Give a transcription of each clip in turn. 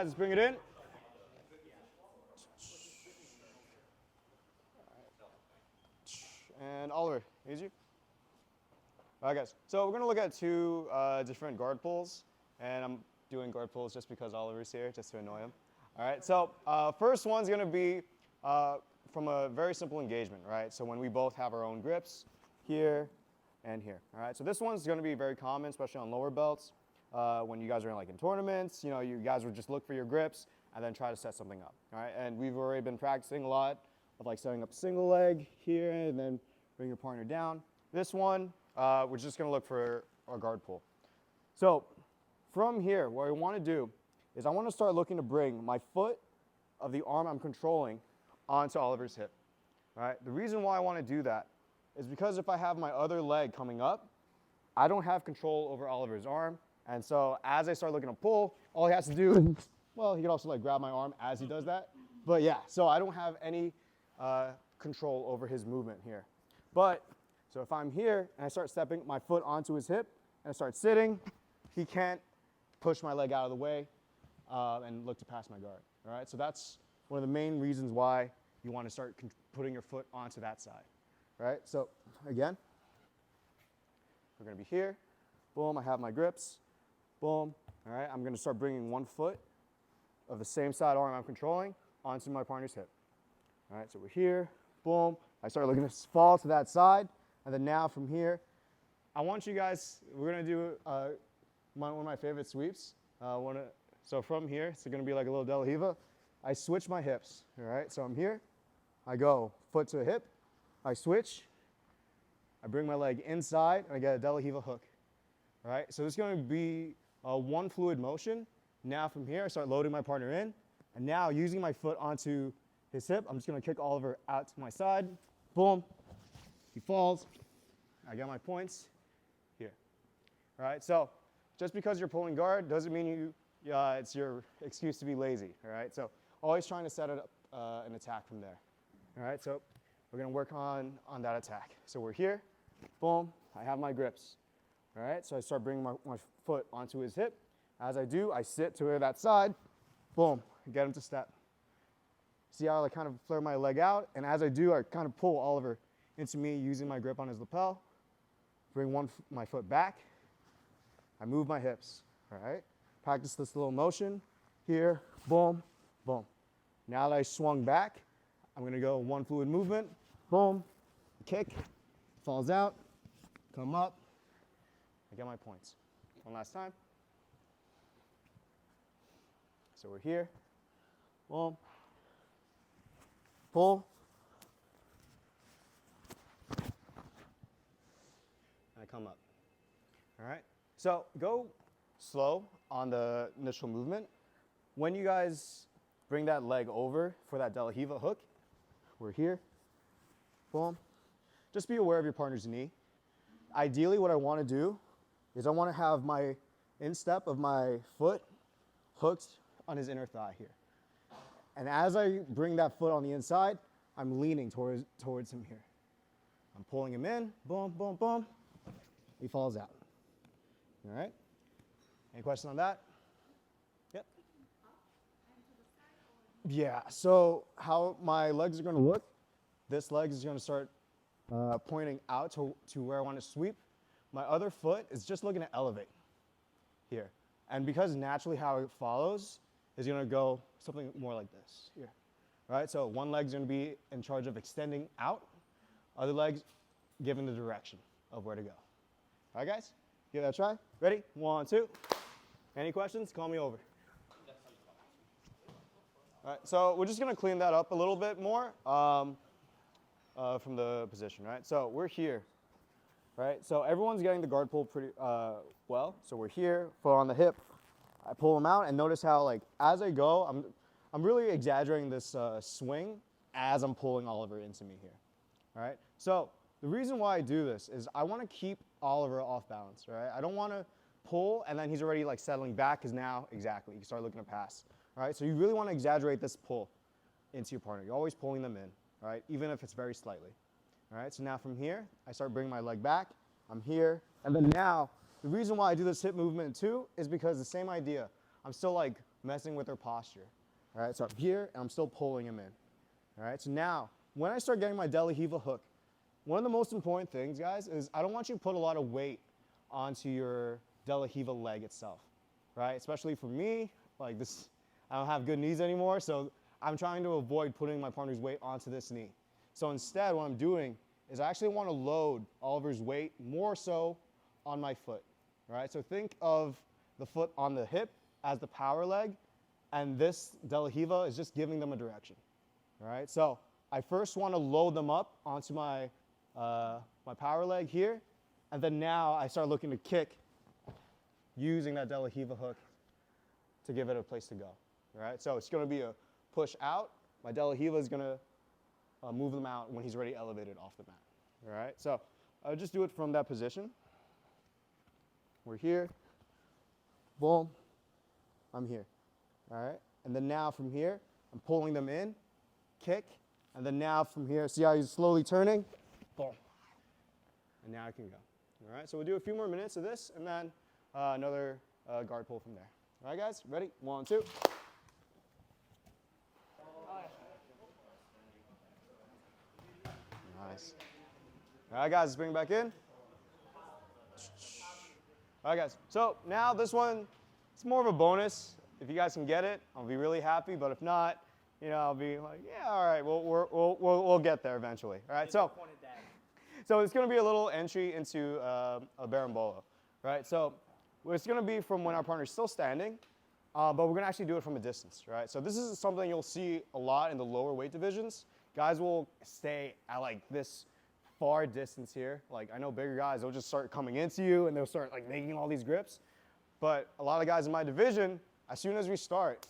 guys, bring it in. And Oliver, easy. All right, guys. So we're going to look at two different guard pulls. And I'm doing guard pulls just because Oliver's here, just to annoy him. All right, so first one's going to be from a very simple engagement, right? So when we both have our own grips, here and here. All right, so this one's going to be very common, especially on lower belts. When you guys are in tournaments, you guys would just look for your grips and then try to set something up. All right, and we've already been practicing a lot of setting up a single leg here and then bring your partner down. This one, we're just going to look for a guard pull. So from here, what I want to do is I want to start looking to bring my foot of the arm I'm controlling onto Oliver's hip. All right, the reason why I want to do that is because if I have my other leg coming up, I don't have control over Oliver's arm. And so as I start looking to pull, all he has to do, well, he can also grab my arm as he does that. But yeah, so I don't have any control over his movement here. But, so if I'm here and I start stepping my foot onto his hip and I start sitting, he can't push my leg out of the way and look to pass my guard. All right, so that's one of the main reasons why you want to start putting your foot onto that side. Right, so again, we're going to be here. Boom, I have my grips. Boom. All right, I'm going to start bringing one foot of the same side arm I'm controlling onto my partner's hip. All right, so we're here. Boom. I start looking to fall to that side. And then now from here, I want you guys, we're going to do one of my favorite sweeps. So from here, it's going to be like a little De La Riva. I switch my hips. All right, so I'm here. I go foot to a hip. I switch, I bring my leg inside, and I get a De La Riva hook. All right, so this is going to be one fluid motion. Now from here, I start loading my partner in, and now using my foot onto his hip, I'm just going to kick Oliver out to my side. Boom, he falls. I got my points here. All right, so just because you're pulling guard doesn't mean it's your excuse to be lazy. All right, so always trying to set up an attack from there. All right, so we're going to work on that attack. So we're here. Boom. I have my grips. All right, so I start bringing my foot onto his hip. As I do, I sit to that side. Boom. Get him to step. See how I kind of flare my leg out? And as I do, I kind of pull Oliver into me using my grip on his lapel. Bring my foot back. I move my hips. All right. Practice this little motion. Here. Boom. Boom. Now that I swung back, I'm going to go one fluid movement. Boom, kick, falls out, come up. I get my points. One last time. So we're here. Boom. Pull. And I come up. All right. So go slow on the initial movement. When you guys bring that leg over for that De La Riva hook, we're here. Boom. Just be aware of your partner's knee. Ideally, what I want to do is I want to have my instep of my foot hooked on his inner thigh here. And as I bring that foot on the inside, I'm leaning towards him here. I'm pulling him in. Boom, boom, boom. He falls out. All right? Any questions on that? Yep. Yeah, so how my legs are going to look, this leg is going to start pointing out to where I want to sweep. My other foot is just looking to elevate here. And because naturally how it follows is going to go something more like this here. All right, so one leg's going to be in charge of extending out, other leg's giving the direction of where to go. All right, guys, give that a try. Ready? 1, 2. Any questions? Call me over. All right, so we're just going to clean that up a little bit more from the position, right? So we're here, right? So everyone's getting the guard pull pretty well. So we're here, foot on the hip. I pull them out, and notice how, as I go, I'm really exaggerating this swing as I'm pulling Oliver into me here, all right? So the reason why I do this is I want to keep Oliver off balance, right? I don't want to pull, and then he's already settling back, because now, exactly, you start looking to pass. All right, so you really want to exaggerate this pull into your partner. You're always pulling them in, all right, even if it's very slightly. All right, so now from here, I start bringing my leg back. I'm here, and then now, the reason why I do this hip movement too is because the same idea. I'm still messing with their posture. All right, so I'm here and I'm still pulling him in. All right, so now when I start getting my De La Riva hook, one of the most important things, guys, is I don't want you to put a lot of weight onto your De La Riva leg itself, right? Especially for me, like this, I don't have good knees anymore, so I'm trying to avoid putting my partner's weight onto this knee. So instead, what I'm doing is I actually want to load Oliver's weight more so on my foot, right? So think of the foot on the hip as the power leg, and this De La Riva is just giving them a direction, all right? So I first want to load them up onto my, my power leg here, and then now I start looking to kick using that De La Riva hook to give it a place to go, all right? So it's going to be a push out. My De La Riva is going to move them out when he's already elevated off the mat, all right? So I'll just do it from that position. We're here, boom, I'm here, all right? And then now from here, I'm pulling them in, kick, and then now from here, see how he's slowly turning? Boom. And now I can go, all right? So we'll do a few more minutes of this, and then another guard pull from there. All right, guys, ready? 1, 2. Nice. All right, guys, let's bring it back in. All right, guys, so now this one, it's more of a bonus. If you guys can get it, I'll be really happy, but if not, you know, I'll be like, yeah, all right, we'll get there eventually. All right, so it's going to be a little entry into a Bolo, right? So it's going to be from when our partner's still standing, but we're going to actually do it from a distance, right? So this is something you'll see a lot in the lower weight divisions. Guys will stay at like this far distance here. Like I know bigger guys, they'll just start coming into you and they'll start like making all these grips. But a lot of guys in my division, as soon as we start,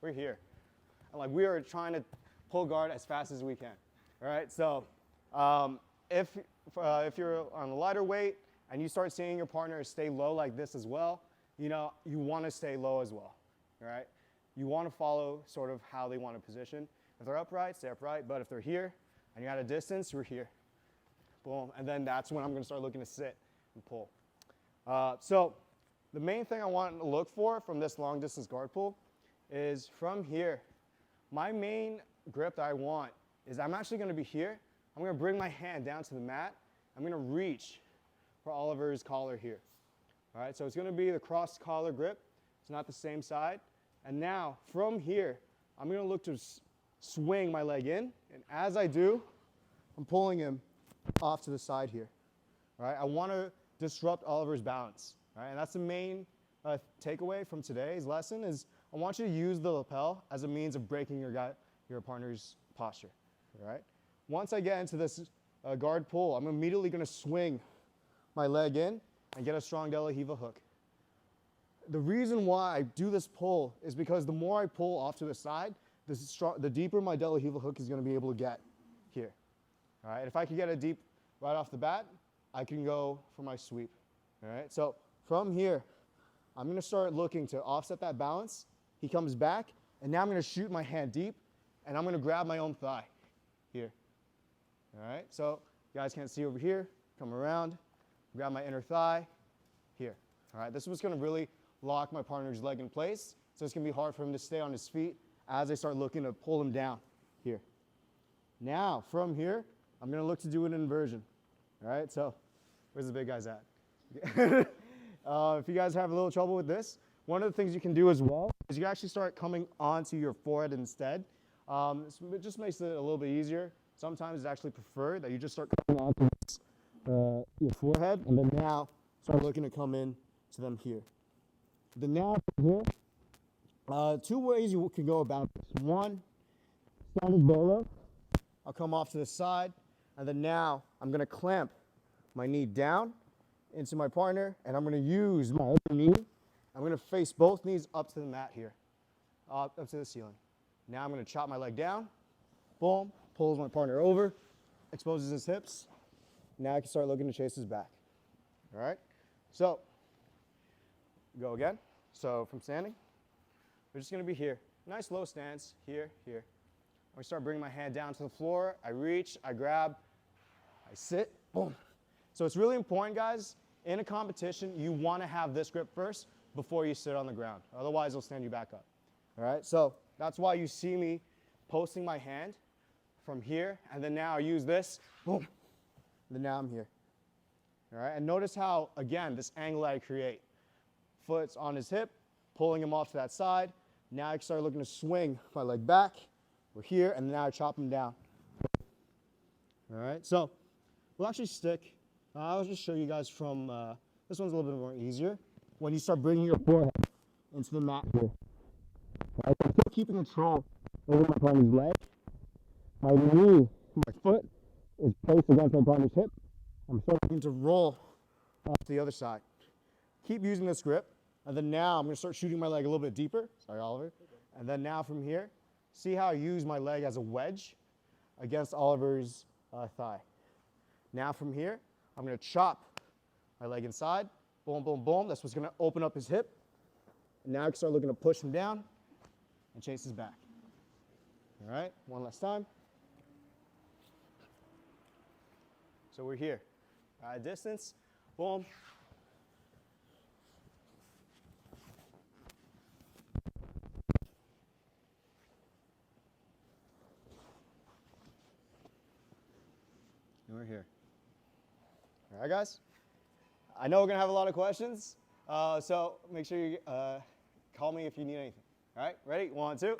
we're here. And like we are trying to pull guard as fast as we can, all right? So if you're on a lighter weight and you start seeing your partner stay low like this as well, you know, you want to stay low as well, all right? You want to follow sort of how they want to position. If they're upright, stay upright, but if they're here and you're at a distance, we're here. Boom, and then that's when I'm going to start looking to sit and pull. So the main thing I want to look for from this long distance guard pull is from here. My main grip that I want is I'm actually going to be here. I'm going to bring my hand down to the mat. I'm going to reach for Oliver's collar here. All right, so it's going to be the cross collar grip. It's not the same side. And now from here, I'm going to look to swing my leg in. And as I do, I'm pulling him off to the side here. All right, I want to disrupt Oliver's balance. All right, and that's the main takeaway from today's lesson is I want you to use the lapel as a means of breaking your partner's posture. All right. Once I get into this guard pull, I'm immediately going to swing my leg in and get a strong De La Riva hook. The reason why I do this pull is because the more I pull off to the side, the deeper my De La Riva hook is going to be able to get here. All right. If I can get it deep right off the bat, I can go for my sweep. All right. So from here, I'm going to start looking to offset that balance. He comes back, and now I'm going to shoot my hand deep, and I'm going to grab my own thigh here. All right, so you guys can't see over here. Come around, grab my inner thigh here. All right, this is what's going to really lock my partner's leg in place, so it's going to be hard for him to stay on his feet as I start looking to pull him down here. Now, from here, I'm going to look to do an inversion. All right, so where's the big guys at? If you guys have a little trouble with this, one of the things you can do as well is you actually start coming onto your forehead instead. It just makes it a little bit easier. Sometimes it's actually preferred that you just start coming onto your forehead and then now start looking to come in to them here. Then now from here, two ways you can go about this. One, standard Bolo. I'll come off to the side, and then now I'm going to clamp my knee down into my partner, and I'm going to use my other knee. I'm going to face both knees up to the mat here, up to the ceiling. Now I'm going to chop my leg down, boom, pulls my partner over, exposes his hips. Now I can start looking to chase his back. All right? So, go again. So from standing, we're just going to be here. Nice low stance, here, here. I'm going to start bringing my hand down to the floor. I reach, I grab, I sit, boom. So it's really important, guys, in a competition, you want to have this grip first before you sit on the ground. Otherwise, it'll stand you back up. All right, so that's why you see me posting my hand from here, and then now I use this, boom, and then now I'm here. All right, and notice how, again, this angle that I create. Foot's on his hip, pulling him off to that side. Now I can start looking to swing my leg back. We're here, and now I chop him down. All right, so we'll actually stick. I'll just show you guys from, this one's a little bit more easier. When you start bringing your forehead into the mat here. Right, so I'm still keeping control over my partner's leg. My knee, my foot is placed against my partner's hip. I'm starting to roll off to the other side. Keep using this grip, and then now I'm going to start shooting my leg a little bit deeper. Sorry, Oliver. And then now from here, see how I use my leg as a wedge against Oliver's thigh. Now from here, I'm going to chop my leg inside. Boom, boom, boom. That's what's going to open up his hip. And now I can start looking to push him down and chase his back. All right, one last time. So we're here. Distance, boom. And we're here. All right, guys. I know we're going to have a lot of questions, so make sure you call me if you need anything. All right, ready? 1, 2.